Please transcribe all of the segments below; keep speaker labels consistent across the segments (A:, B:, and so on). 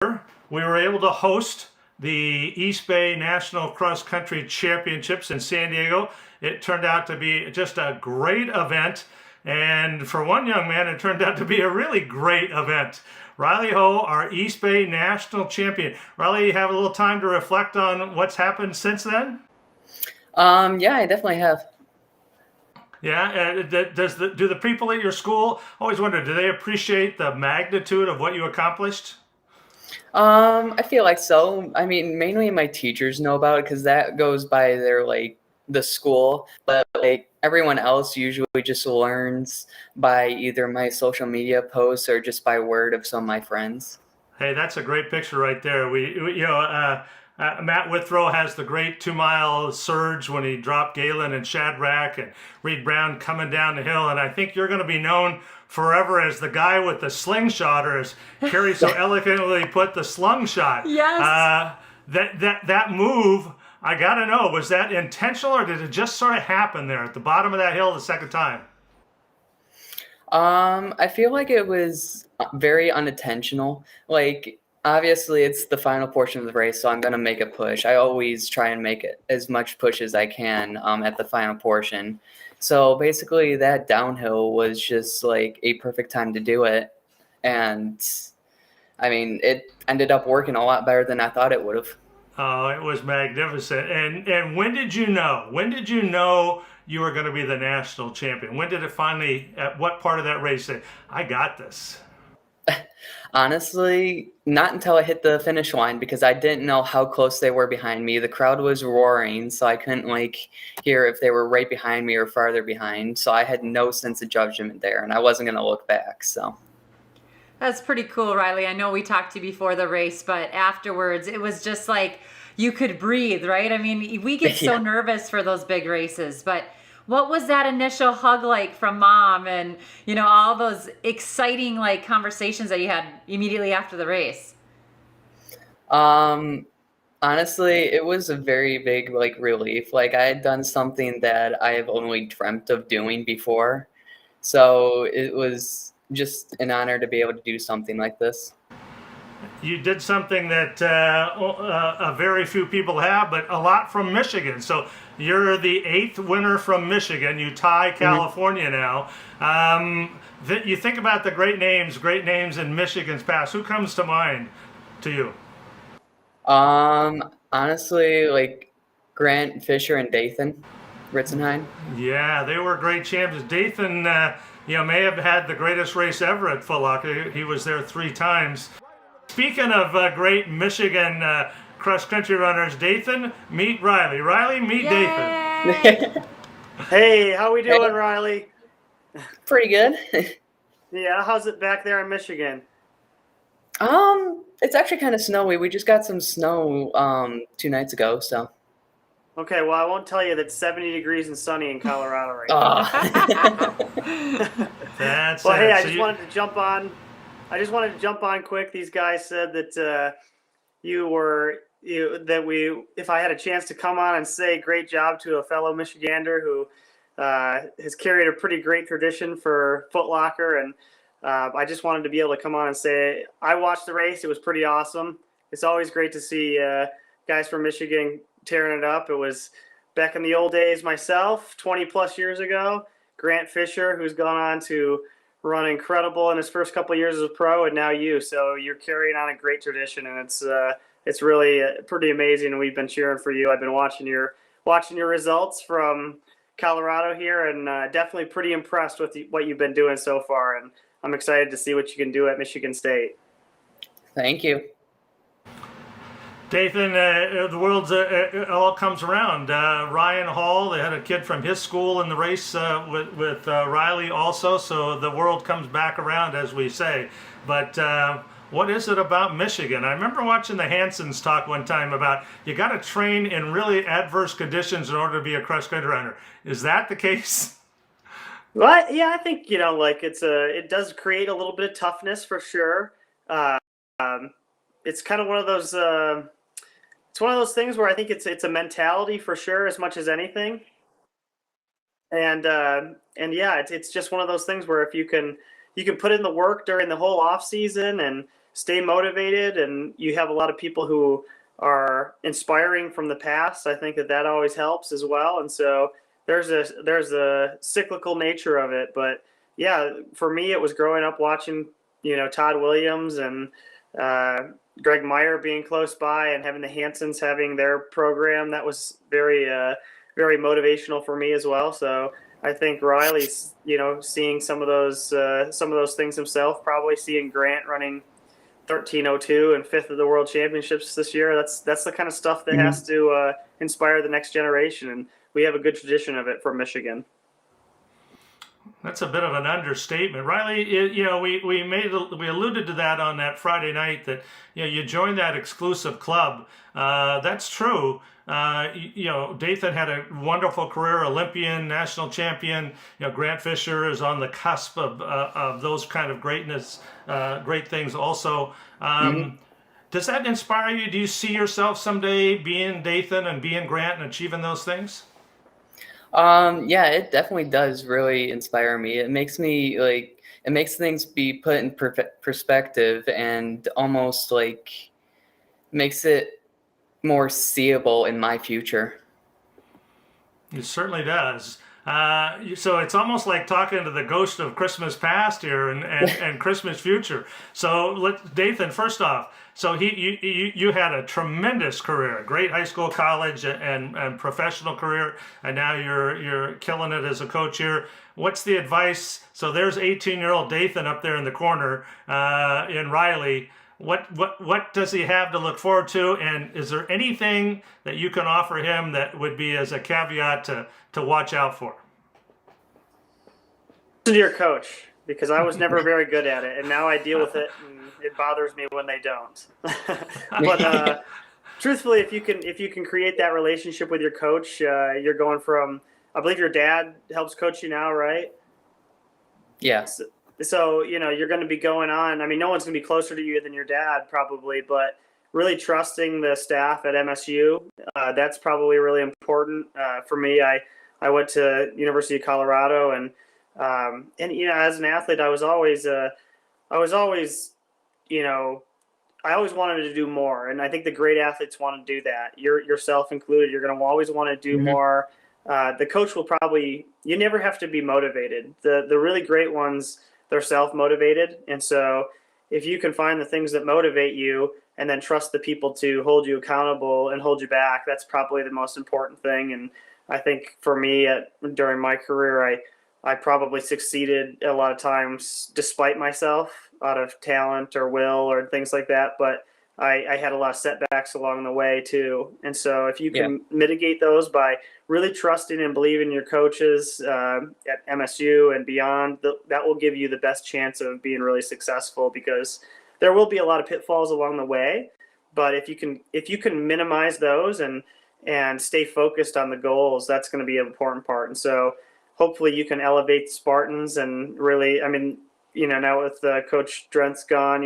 A: we were able to host the East Bay National Cross Country Championships in San Diego. It turned out to be just a great event. And for one young man, it turned out to be a really great event. Riley Hough, our East Bay National Champion. Riley, you have a little time to reflect on what's happened since then?
B: Yeah, I definitely have.
A: Yeah, do the people at your school, always wonder, do they appreciate the magnitude of what you accomplished?
B: I feel like so. I mean, mainly my teachers know about it because that goes by their the school, but everyone else usually just learns by either my social media posts or just by word of some of my friends.
A: Hey, that's a great picture right there. Matt Withrow has the great 2 mile surge when he dropped Galen and Shadrach and Reed Brown coming down the hill. And I think you're going to be known forever as the guy with the slingshot, or as Carrie so eloquently put, the slungshot.
C: Yes.
A: That move, I got to know, was that intentional or did it just sort of happen there at the bottom of that hill the second time?
B: I feel like it was very unintentional. Obviously, it's the final portion of the race, so I'm gonna make a push. I always try and make it as much push as I can at the final portion. So basically, that downhill was just like a perfect time to do it, and I mean, it ended up working a lot better than I thought it would have.
A: Oh, it was magnificent. And when did you know? When did you know you were going to be the national champion? When did it finally, at what part of that race, say, I got this?
B: Honestly, not until I hit the finish line because I didn't know how close they were behind me. The crowd was roaring, so I couldn't hear if they were right behind me or farther behind. So I had no sense of judgment there, and I wasn't going to look back. So
C: That's pretty cool, Riley. I know we talked to you before the race, but afterwards it was just like you could breathe, right? I mean, we get so
B: yeah.
C: nervous for those big races, but what was that initial hug like from mom and, all those exciting conversations that you had immediately after the race?
B: Honestly, it was a very big relief. I had done something that I have only dreamt of doing before. So it was just an honor to be able to do something like this.
A: You did something that very few people have, but a lot from Michigan. So you're the 8th winner from Michigan. You tie California now. You think about the great names in Michigan's past. Who comes to mind to you?
B: Honestly, Grant Fisher and Dathan Ritzenheim.
A: Yeah, they were great champions. Dathan, may have had the greatest race ever at Foot Locker. He was there 3 times. Speaking of great Michigan cross-country runners, Dathan, meet Riley. Riley, meet Dathan.
D: Hey, how we doing, Riley?
B: Pretty good.
D: Yeah, how's it back there in Michigan?
B: It's actually kind of snowy. We just got some snow 2 nights ago, so.
D: Okay, well, I won't tell you that it's 70 degrees and sunny in Colorado right now.
A: That's
D: well, hey,
A: it.
D: I just wanted to jump on quick. These guys said that if I had a chance to come on and say great job to a fellow Michigander who has carried a pretty great tradition for Foot Locker, and I just wanted to be able to come on and say I watched the race. It was pretty awesome. It's always great to see guys from Michigan tearing it up. It was back in the old days myself, 20 plus years ago. Grant Fisher, who's gone on to run incredible in his first couple of years as a pro, and now you. So you're carrying on a great tradition, and it's really pretty amazing. And we've been cheering for you. I've been watching your results from Colorado here, and definitely pretty impressed with what you've been doing so far. And I'm excited to see what you can do at Michigan State.
B: Thank you.
A: Dathan, the world's it all comes around. Ryan Hall, they had a kid from his school in the race with Riley also, so the world comes back around, as we say. But what is it about Michigan? I remember watching the Hansons talk one time about you got to train in really adverse conditions in order to be a cross-country runner. Is that the case?
D: Well, yeah, I think it does create a little bit of toughness for sure. It's kind of one of those. It's one of those things where I think it's a mentality for sure, as much as anything. And yeah, it's just one of those things where if you can put in the work during the whole off season and stay motivated, and you have a lot of people who are inspiring from the past. I think that always helps as well. And so there's a cyclical nature of it. But yeah, for me, it was growing up watching, Todd Williams and Greg Meyer being close by, and having the Hansons having their program. That was very very motivational for me as well. So I think Riley's, seeing some of those things himself, probably seeing Grant running 13:02 and fifth of the World Championships this year. That's the kind of stuff that has to inspire the next generation, and we have a good tradition of it from Michigan.
A: That's a bit of an understatement, Riley. We alluded to that on that Friday night, that you joined that exclusive club. That's true. Dathan had a wonderful career, Olympian, national champion. Grant Fisher is on the cusp of those kind of great things also. Does that inspire you? Do you see yourself someday being Dathan and being Grant and achieving those things?
B: Yeah, it definitely does really inspire me. It makes things be put in perspective, and almost makes it more seeable in my future.
A: It certainly does. So it's almost like talking to the ghost of Christmas past here and Christmas future. So Dathan, first off, so you had a tremendous career, a great high school, college, and professional career, and now you're killing it as a coach here. What's the advice? So there's 18-year-old Dathan up there in the corner in Riley. What does he have to look forward to, and is there anything that you can offer him that would be as a caveat to watch out for?
D: Listen to your coach, because I was never very good at it, and now I deal with it, and it bothers me when they don't. But truthfully, if you can create that relationship with your coach, you're going from, I believe your dad helps coach you now, right?
B: Yes.
D: So, you're going to be going on. I mean, no one's going to be closer to you than your dad probably, but really trusting the staff at MSU, that's probably really important. For me, I went to University of Colorado, and as an athlete, I always wanted to do more. And I think the great athletes want to do that. Yourself included, you're going to always want to do more. The coach will you never have to be motivated. The really great ones, they're self-motivated. And so if you can find the things that motivate you and then trust the people to hold you accountable and hold you back, that's probably the most important thing. And I think for me, during my career, I probably succeeded a lot of times despite myself, out of talent or will or things like that. But I had a lot of setbacks along the way too. And so if you can mitigate those by really trusting and believing your coaches at MSU and beyond, that will give you the best chance of being really successful, because there will be a lot of pitfalls along the way. But if you can minimize those and stay focused on the goals, that's going to be an important part. And so hopefully you can elevate the Spartans, and really, I mean, now with Coach Drent's gone,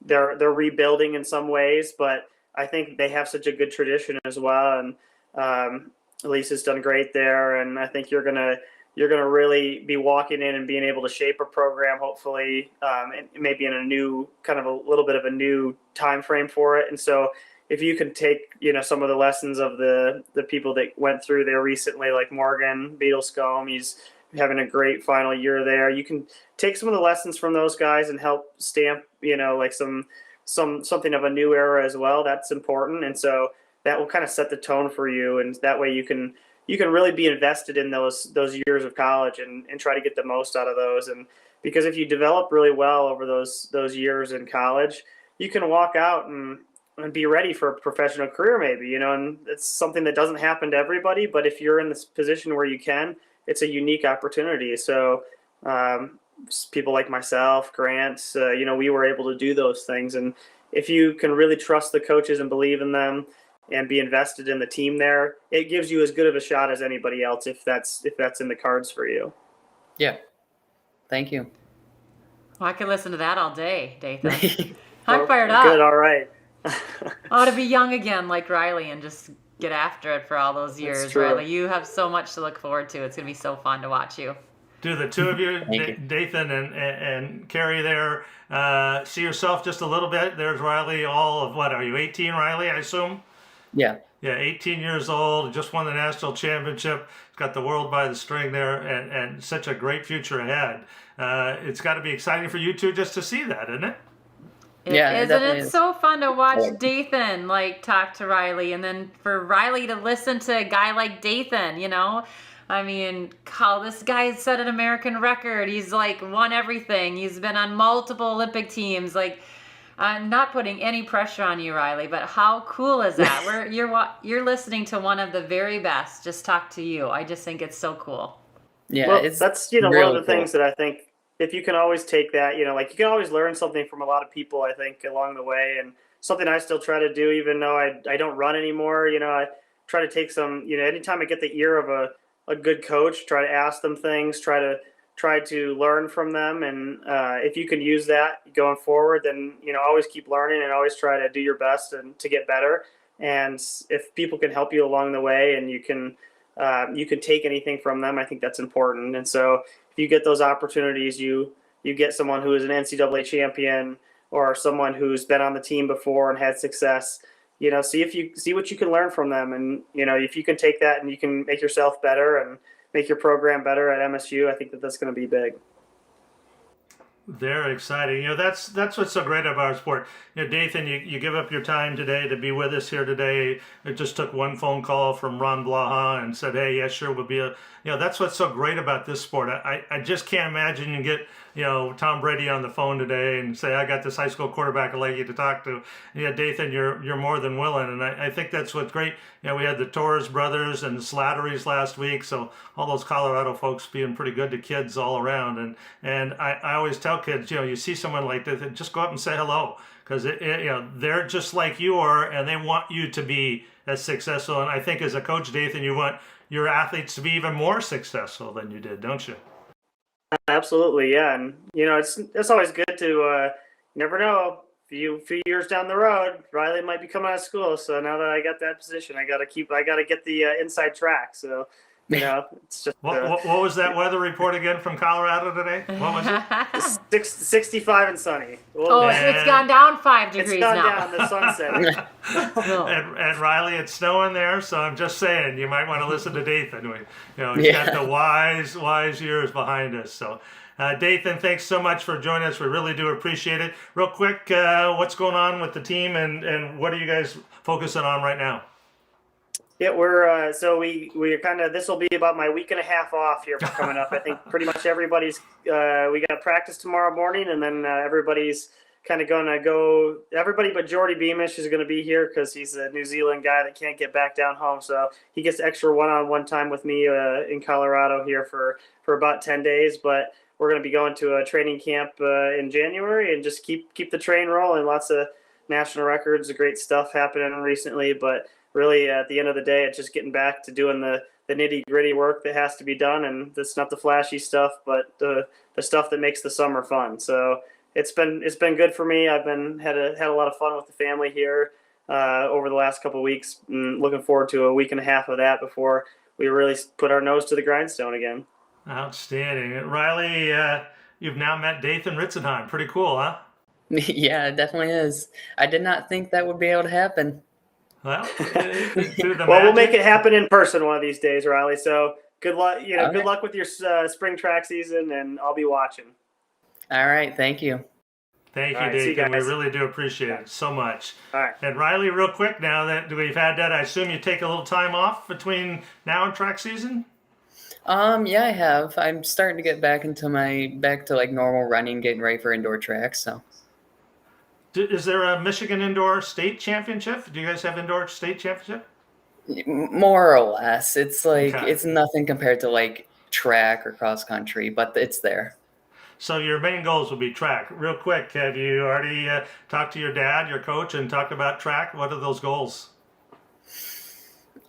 D: they're rebuilding in some ways, but I think they have such a good tradition as well. And Lisa's done great there, and I think you're gonna really be walking in and being able to shape a program, hopefully, and maybe in a new kind of a little bit of a new time frame for it. And so if you can take some of the lessons of the people that went through there recently, like Morgan Beadlescombe, he's having a great final year there. You can take some of the lessons from those guys and help stamp, like something of a new era as well. That's important. And so that will kind of set the tone for you. And that way you can really be invested in those years of college and try to get the most out of those. And because if you develop really well over those years in college, you can walk out and be ready for a professional career maybe, and it's something that doesn't happen to everybody, but if you're in this position where you can, it's a unique opportunity. So people like myself, Grant, we were able to do those things. And if you can really trust the coaches and believe in them and be invested in the team there, it gives you as good of a shot as anybody else if that's in the cards for you.
B: Yeah. Thank you.
C: Well, I could listen to that all day, Dathan. I'm fired up.
D: Good, all right.
C: I ought to be young again like Riley and just get after it for all those years. Riley, you have so much to look forward to. It's going to be so fun to watch you.
A: Do the two of you,
B: Thank you.
A: Dathan and Carrie there, see yourself just a little bit? There's Riley, all of what, are you 18, Riley, I assume?
B: Yeah.
A: Yeah, 18 years old, just won the national championship, got the world by the string there, and such a great future ahead. It's got to be exciting for you two just to see that, isn't it?
B: Yeah, it
C: Isn't
B: definitely
C: it
B: is.
C: so fun to watch
B: Yeah.
C: Dathan like talk to Riley, and then for Riley to listen to a guy like Dathan, you know? I mean, how this guy set an American record. He's like won everything. He's been on multiple Olympic teams. Like, I'm not putting any pressure on you, Riley, but how cool is that? You're listening to one of the very best just talk to you. I just think it's so cool.
B: Yeah,
D: Well,
B: it's
D: that's, one
B: really
D: of the things that I think, if you can always take that, like you can always learn something from a lot of people, I think, along the way. And something I still try to do, even though I don't run anymore, I try to take some, anytime I get the ear of a good coach, try to ask them things, try to learn from them. And if you can use that going forward, then, always keep learning and always try to do your best and to get better. And if people can help you along the way and you can take anything from them, I think that's important. And so if you get those opportunities, you get someone who is an NCAA champion or someone who's been on the team before and had success, see what you can learn from them. And, if you can take that and you can make yourself better and make your program better at MSU, I think that's going to be big.
A: Very exciting. That's what's so great about our sport. Dathan, you give up your time today to be with us here today. It just took one phone call from Ron Blaha and said, hey, yeah, sure, we'll be that's what's so great about this sport. I just can't imagine you get, Tom Brady on the phone today and say, I got this high school quarterback I'd like you to talk to. Yeah, Dathan, you're more than willing. And I think that's what's great. We had the Torres brothers and the Slatterys last week. So all those Colorado folks being pretty good to kids all around. And I always tell kids, you see someone like this, just go up and say hello. Because they're just like you are, and they want you to be as successful. And I think as a coach, Dathan, you want your athletes to be even more successful than you did, don't you?
D: Absolutely, yeah. And it's always good to you never know. A few years down the road, Riley might be coming out of school. So now that I got that position, I got to get the inside track. So it's just
A: what was that weather report again from Colorado today? What was it?
D: 65 and sunny.
C: Oh, it's gone down 5 degrees
D: it's gone
C: now.
D: down. The sun's setting.
A: And Riley, it's snowing there, so I'm just saying you might want to listen to Dathan. He's got the wise years behind us. So, Dathan, thanks so much for joining us. We really do appreciate it. Real quick, what's going on with the team, and what are you guys focusing on right now?
D: Yeah, we're we're kind of, this will be about my week and a half off here coming up. I think pretty much everybody's we got practice tomorrow morning, and then everybody's kind of going to go. Everybody but Jordy Beamish is going to be here because he's a New Zealand guy that can't get back down home, so he gets extra one-on-one time with me in Colorado here for about 10 days. But we're going to be going to a training camp in January and just keep the train rolling. Lots of national records, great stuff happening recently, but really, at the end of the day, it's just getting back to doing the nitty-gritty work that has to be done, and that's not the flashy stuff, but the stuff that makes the summer fun. So it's been good for me. I've had a lot of fun with the family here over the last couple of weeks, and looking forward to a week and a half of that before we really put our nose to the grindstone again.
A: Outstanding. Riley, you've now met Dathan Ritzenheim. Pretty cool, huh?
B: Yeah, it definitely is. I did not think that would be able to happen.
A: Well,
D: we'll make it happen in person one of these days, Riley. So good luck. Good luck with your spring track season, and I'll be watching.
B: All right, thank you.
A: Thank you, Dathan. We really do appreciate it so much.
D: All right.
A: And Riley, real quick, now that we've had that, I assume you take a little time off between now and track season?
B: Yeah, I have. I'm starting to get back to like normal running, getting ready for indoor track. So.
A: Is there a Michigan Indoor State Championship? Do you guys have Indoor State Championship?
B: More or less. It's like
A: Okay.
B: It's nothing compared to like track or cross country, but it's there.
A: So your main goals will be track. Real quick, have you already talked to your dad, your coach, and talked about track? What are those goals?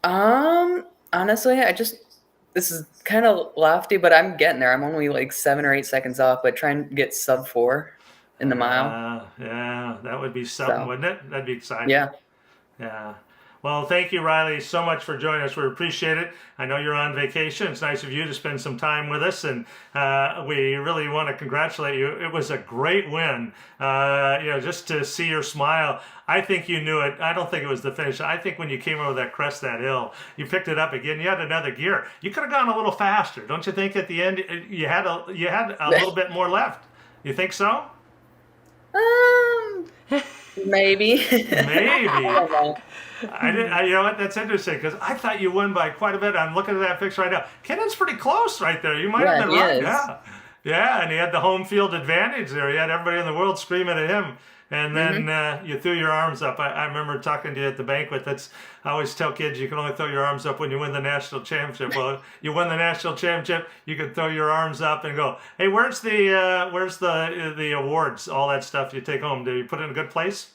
B: Honestly, this is kind of lofty, but I'm getting there. I'm only like 7 or 8 seconds off, but trying to get sub 4 in the mile.
A: Yeah, that would be something, wouldn't it? That'd be exciting.
B: Yeah.
A: Yeah. Well, thank you, Riley, so much for joining us. We appreciate it. I know you're on vacation. It's nice of you to spend some time with us, and we really want to congratulate you. It was a great win. Just to see your smile. I think you knew it. I don't think it was the finish. I think when you came over that crest, that hill, you picked it up again. You had another gear. You could have gone a little faster, don't you think? At the end, you had a little bit more left. You think so?
B: Maybe.
A: Maybe.
B: I don't know.
A: You know what? That's interesting because I thought you won by quite a bit. I'm looking at that picture right now. Kennan's pretty close right there. You might have been
B: he
A: right.
B: is.
A: Yeah. Yeah, and he had the home field advantage there. He had everybody in the world screaming at him. And then you threw your arms up. I remember talking to you at the banquet. I always tell kids you can only throw your arms up when you win the national championship. Well, you win the national championship, you can throw your arms up and go, hey, where's the awards, all that stuff you take home? Did you put it in a good place?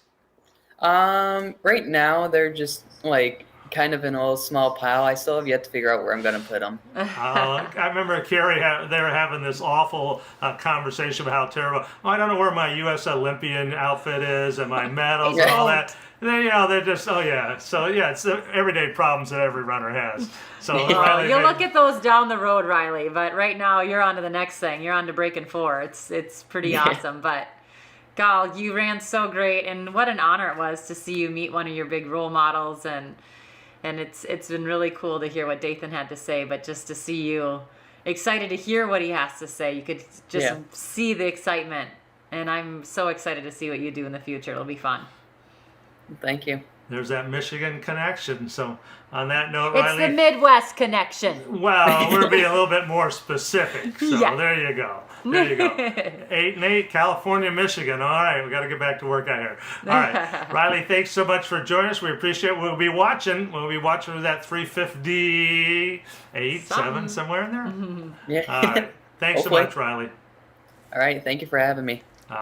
B: Right now they're just like kind of in a little small pile. I still have yet to figure out where I'm going to put them.
A: I remember Carrie, they were having this awful conversation about how terrible. Oh, I don't know where my U.S. Olympian outfit is and my medals and all that. They're just, oh yeah. So yeah, it's the everyday problems that every runner has. So Riley,
C: you'll look at those down the road, Riley. But right now you're on to the next thing. You're on to breaking 4. It's pretty awesome. But Gal, you ran so great, and what an honor it was to see you meet one of your big role models, and it's been really cool to hear what Dathan had to say, but just to see you excited to hear what he has to say. You could just see the excitement, and I'm so excited to see what you do in the future. It'll be fun.
B: Thank you.
A: There's that Michigan connection. So on that note,
C: It's
A: Riley,
C: the Midwest connection.
A: well, we're being a little bit more specific. So there you go. There you go. 8-8, California, Michigan. All right, we got to get back to work out here. All right, Riley, thanks so much for joining us. We appreciate it. We'll be watching with that 358, 7, somewhere in there.
B: Yeah.
A: All right. Thanks so
B: Hopefully.
A: much, Riley.
B: All right. Thank you for having me.